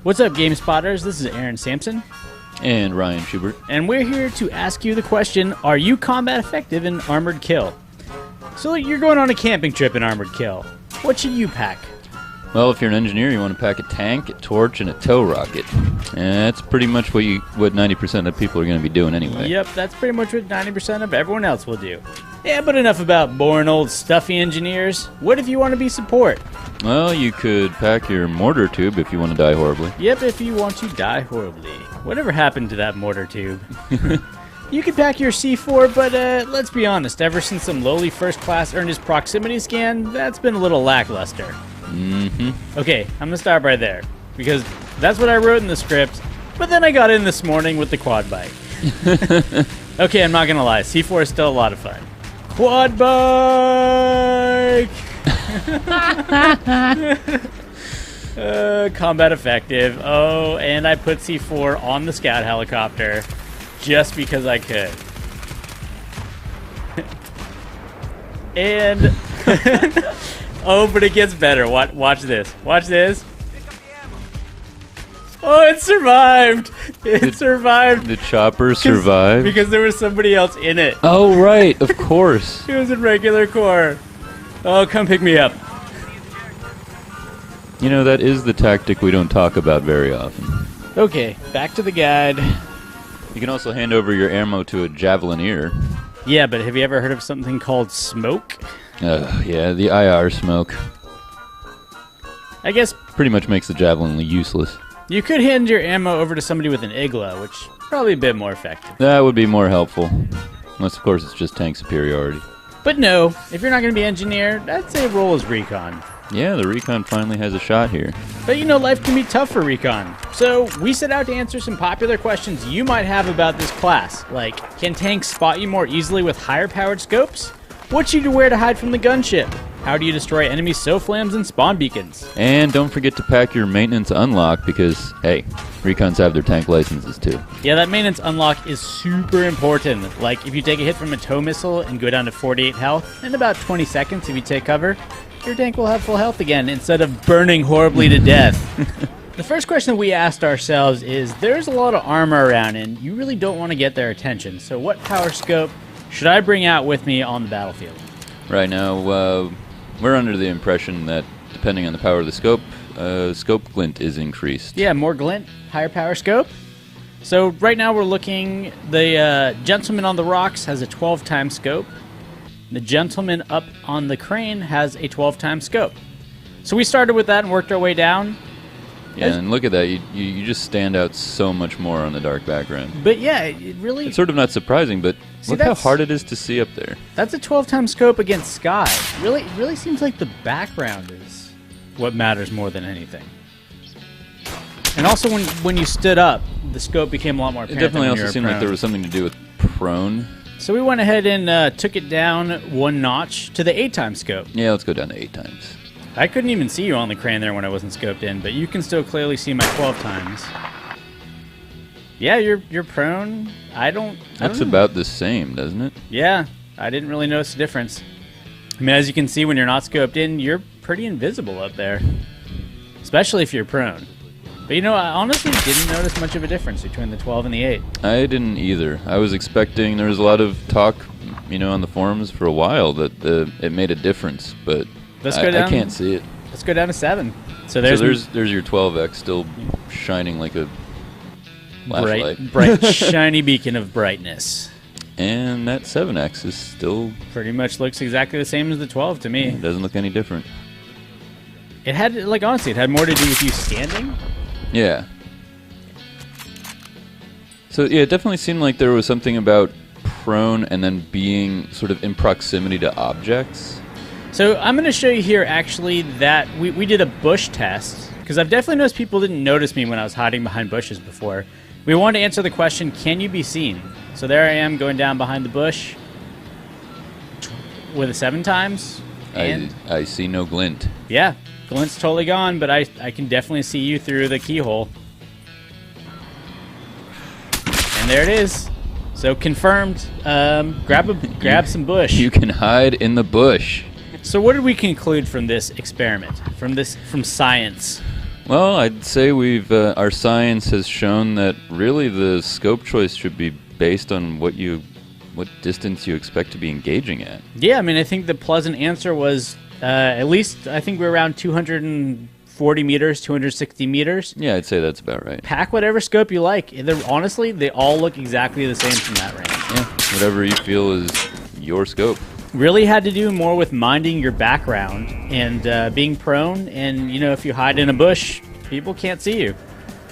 What's up, Game Spotters? This is Aaron Sampson. And Ryan Schubert. And we're here to ask you the question, are you combat effective in Armored Kill? So you're going on a camping trip in Armored Kill. What should you pack? Well, if you're an engineer, you want to pack a tank, a torch, and a tow rocket. And that's pretty much what 90% of people are going to be doing anyway. Yep, that's pretty much what 90% of everyone else will do. Yeah, but enough about boring old stuffy engineers. What if you want to be support? Well, you could pack your mortar tube if you want to die horribly. Yep, if you want to die horribly. Whatever happened to that mortar tube? You could pack your C4, but let's be honest, ever since some lowly first class earned his proximity scan, that's been a little lackluster. Mm-hmm. Okay, I'm going to stop right there, because that's what I wrote in the script, but then I got in this morning with the quad bike. Okay, I'm not going to lie, C4 is still a lot of fun. Quad bike! Combat effective. Oh, and I put C4 on the scout helicopter just because I could. And oh, but it gets better. Watch this. Watch this. Oh, it survived. It survived. The chopper survived? Because there was somebody else in it. Oh, right. Of course. It was in regular core. Oh, come pick me up. You know, that is the tactic we don't talk about very often. Okay, back to the guide. You can also hand over your ammo to a javelineer. Yeah, but have you ever heard of something called smoke? Yeah, the IR smoke. I guess pretty much makes the javelin useless. You could hand your ammo over to somebody with an igloo, which is probably a bit more effective. That would be more helpful. Unless, of course, it's just tank superiority. But no, if you're not going to be engineer, I'd say roll as Recon. Yeah, the Recon finally has a shot here. But you know, life can be tough for Recon. So we set out to answer some popular questions you might have about this class, like, can tanks spot you more easily with higher powered scopes? What should you wear to hide from the gunship? How do you destroy enemy SOFLAMs and spawn beacons? And don't forget to pack your maintenance unlock because, hey, Recons have their tank licenses too. Yeah, that maintenance unlock is super important. Like, if you take a hit from a tow missile and go down to 48 health, in about 20 seconds if you take cover, your tank will have full health again instead of burning horribly to death. The first question that we asked ourselves is, there's a lot of armor around and you really don't want to get their attention, so what power scope should I bring out with me on the battlefield? Right now, we're under the impression that depending on the power of the scope, scope glint is increased. Yeah, more glint, higher power scope. So right now we're looking, the gentleman on the rocks has a 12 times scope. The gentleman up on the crane has a 12 times scope. So we started with that and worked our way down. Yeah, and look at that. You just stand out so much more on the dark background. But yeah, it really... It's sort of not surprising, but look how hard it is to see up there. That's a 12 times scope against sky. It really seems like the background is what matters more than anything. And also when you stood up, the scope became a lot more apparent. It definitely also seemed like there was something to do with prone. So we went ahead and took it down one notch to the 8 times scope. Yeah, let's go down to 8 times. I couldn't even see you on the crane there when I wasn't scoped in, but you can still clearly see my 12 times. Yeah, you're prone. Looks about the same, doesn't it? Yeah, I didn't really notice the difference. I mean, as you can see when you're not scoped in, you're pretty invisible up there. Especially if you're prone. But you know, I honestly didn't notice much of a difference between the 12 and the 8. I didn't either. I was expecting, there was a lot of talk, on the forums for a while that it made a difference, but I can't see it. Let's go down to 7. So there's your 12X still shining like a flashlight. Bright, shiny beacon of brightness. And that 7X is still... pretty much looks exactly the same as the 12 to me. It doesn't look any different. It had, honestly, it had more to do with you standing. Yeah. So, yeah, it definitely seemed like there was something about prone and then being sort of in proximity to objects. So I'm going to show you here, actually, that we did a bush test, because I've definitely noticed people didn't notice me when I was hiding behind bushes before. We wanted to answer the question, can you be seen? So there I am going down behind the bush with a 7 times. And I see no glint. Yeah, glint's totally gone, but I can definitely see you through the keyhole. And there it is. So confirmed. Grab some bush. You can hide in the bush. So what did we conclude from this experiment? From science? Well, I'd say we've our science has shown that really the scope choice should be based on what distance you expect to be engaging at. Yeah, I mean, I think the pleasant answer was at least I think we're around 240 meters, 260 meters. Yeah, I'd say that's about right. Pack whatever scope you like. Honestly, they all look exactly the same from that range. Yeah, whatever you feel is your scope. Really had to do more with minding your background and being prone, and if you hide in a bush, people can't see you.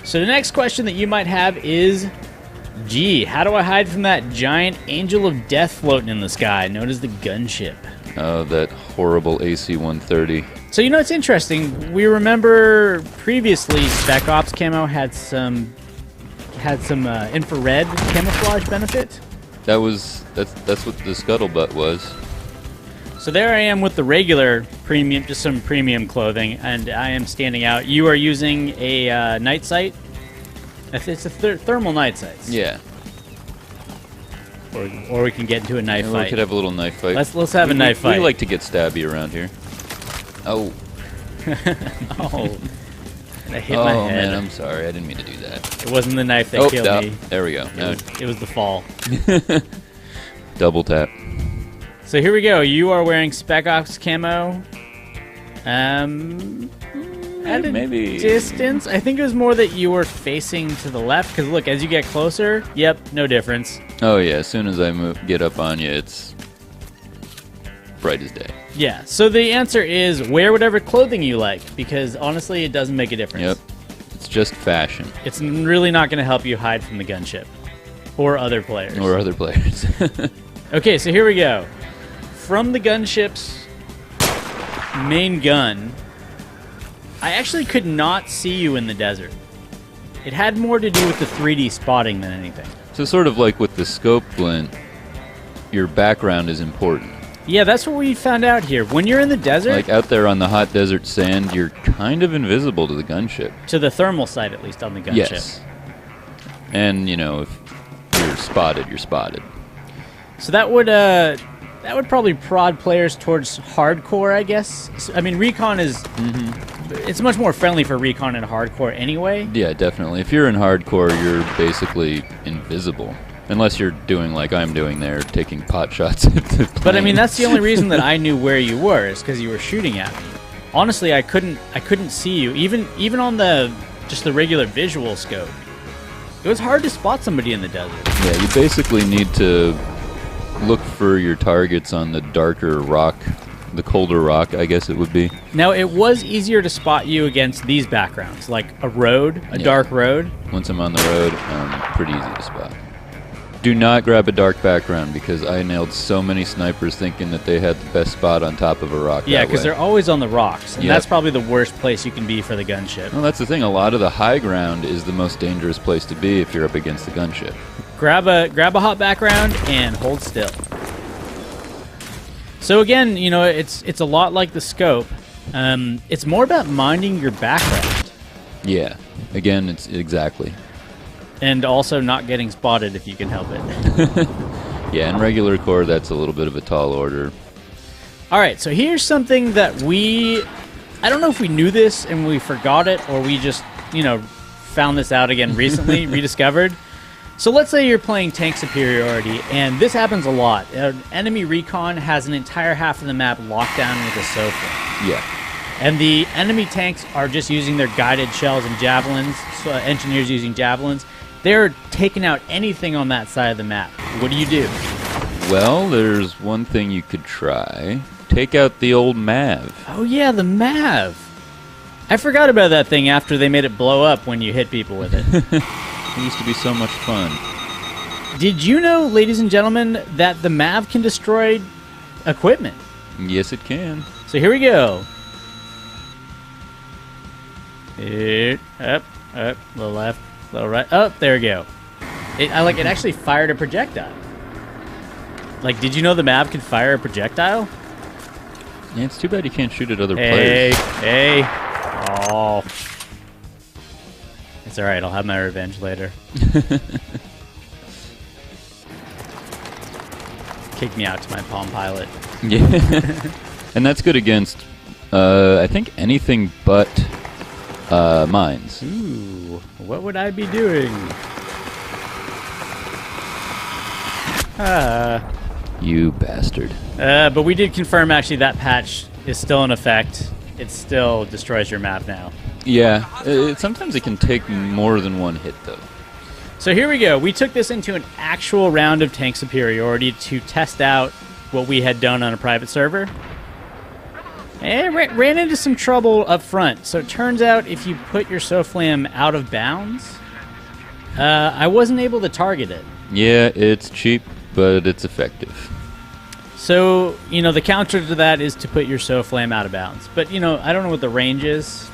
So the next question that you might have is, gee, how do I hide from that giant angel of death floating in the sky known as the gunship? Oh, that horrible AC-130. So it's interesting. We remember previously Spec Ops camo had some infrared camouflage benefit. That's what the scuttlebutt was. So there I am with the regular premium, just some premium clothing, and I am standing out. You are using a night sight. It's a thermal night sights. Yeah. Or we can get into a knife fight. We could have a little knife fight. Let's have a knife fight. We like to get stabby around here. Oh. Oh. And I hit my head. Oh man, I'm sorry. I didn't mean to do that. It wasn't the knife that killed me. There we go. It was the fall. Double tap. So here we go. You are wearing Spec Ops camo. At a maybe distance. I think it was more that you were facing to the left. Because look, as you get closer, yep, no difference. Oh yeah, as soon as I get up on you, it's bright as day. Yeah. So the answer is wear whatever clothing you like. Because honestly, it doesn't make a difference. Yep. It's just fashion. It's really not going to help you hide from the gunship or other players. Okay, so here we go. From the gunship's main gun, I actually could not see you in the desert. It had more to do with the 3D spotting than anything. So sort of like with the scope glint, your background is important. Yeah, that's what we found out here. When you're in the desert... Like out there on the hot desert sand, you're kind of invisible to the gunship. To the thermal sight, at least, on the gunship. Yes. And, if you're spotted, you're spotted. So that would probably prod players towards hardcore, I guess. I mean, Recon is... It's much more friendly for Recon and hardcore anyway. Yeah, definitely. If you're in hardcore, you're basically invisible. Unless you're doing like I'm doing there, taking pot shots at the plane. But I mean, that's the only reason that I knew where you were, is because you were shooting at me. Honestly, I couldn't see you, even on just the regular visual scope. It was hard to spot somebody in the desert. Yeah, you basically need to look for your targets on the darker rock, the colder rock, I guess it would be. Now, it was easier to spot you against these backgrounds, like a road, a dark road. Once I'm on the road, pretty easy to spot. Do not grab a dark background, because I nailed so many snipers thinking that they had the best spot on top of a rock. Yeah, because they're always on the rocks, and that's probably the worst place you can be for the gunship. Well, that's the thing. A lot of the high ground is the most dangerous place to be if you're up against the gunship. Grab a hot background and hold still. So again, it's a lot like the scope. It's more about minding your background. Yeah. Again, it's exactly. And also not getting spotted if you can help it. Yeah, in regular core, that's a little bit of a tall order. All right, so here's something that I don't know if we knew this and we forgot it, or we just, found this out again recently, rediscovered. So let's say you're playing tank superiority, and this happens a lot. Enemy Recon has an entire half of the map locked down with a sofa. Yeah. And the enemy tanks are just using their guided shells and javelins, so engineers using javelins. They're taking out anything on that side of the map. What do you do? Well, there's one thing you could try. Take out the old MAV. Oh yeah, the MAV. I forgot about that thing after they made it blow up when you hit people with it. It used to be so much fun. Did you know, ladies and gentlemen, that the MAV can destroy equipment? Yes, it can. So here we go. Up, a little left, a little right. Oh, there we go. It actually fired a projectile. Like, did you know the MAV could fire a projectile? Yeah, it's too bad you can't shoot at other players. Hey. Oh. It's alright, I'll have my revenge later. Kick me out to my Palm Pilot. Yeah. And that's good against, I think, anything but Mines. Ooh, what would I be doing? You bastard. But we did confirm, actually, that patch is still in effect. It still destroys your map now. Yeah, sometimes it can take more than one hit, though. So here we go. We took this into an actual round of tank superiority to test out what we had done on a private server. And ran into some trouble up front. So it turns out if you put your SoFlam out of bounds, I wasn't able to target it. Yeah, it's cheap, but it's effective. So, the counter to that is to put your SoFlam out of bounds. But, I don't know what the range is.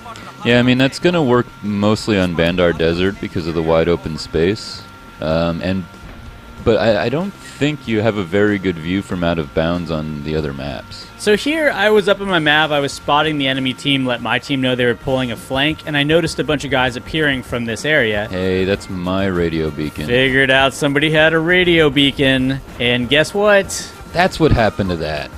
Yeah, I mean, that's going to work mostly on Bandar Desert because of the wide open space. But I don't think you have a very good view from out of bounds on the other maps. So here, I was up in my map, I was spotting the enemy team, let my team know they were pulling a flank, and I noticed a bunch of guys appearing from this area. Hey, that's my radio beacon. Figured out somebody had a radio beacon, and guess what? That's what happened to that.